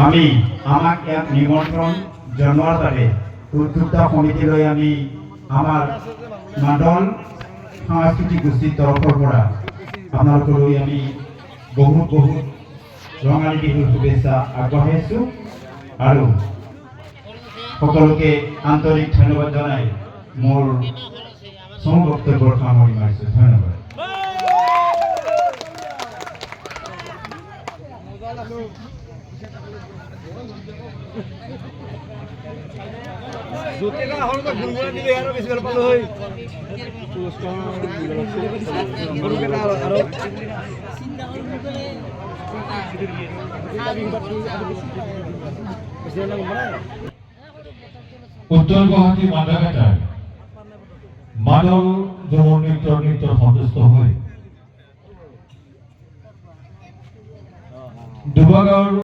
আমি আমাক ইয়াত নিমন্ত্ৰণ জনোৱাৰ বাবে উদ্যোক্তা সমিতিলৈ আমি আমাৰ মাদল সাংস্কৃতিক গোষ্ঠীৰ তৰফৰ পৰা আপোনালোকলৈ আমি বহুত ৰঙালী বিহুৰ শুভেচ্ছা আগবঢ়াইছোঁ আৰু সকলোকে আন্তৰিক ধন্যবাদ জনাই মোৰ চমু বক্তব্যৰ সামৰণি মাৰিছোঁ। ধন্যবাদ। উত্তৰ গুৱাহাটী মাদাঘাটাৰ মাদল ঝুমুৰ নৃত্যৰ সন্তুষ্ট হৈ দুবাগাঁৱৰ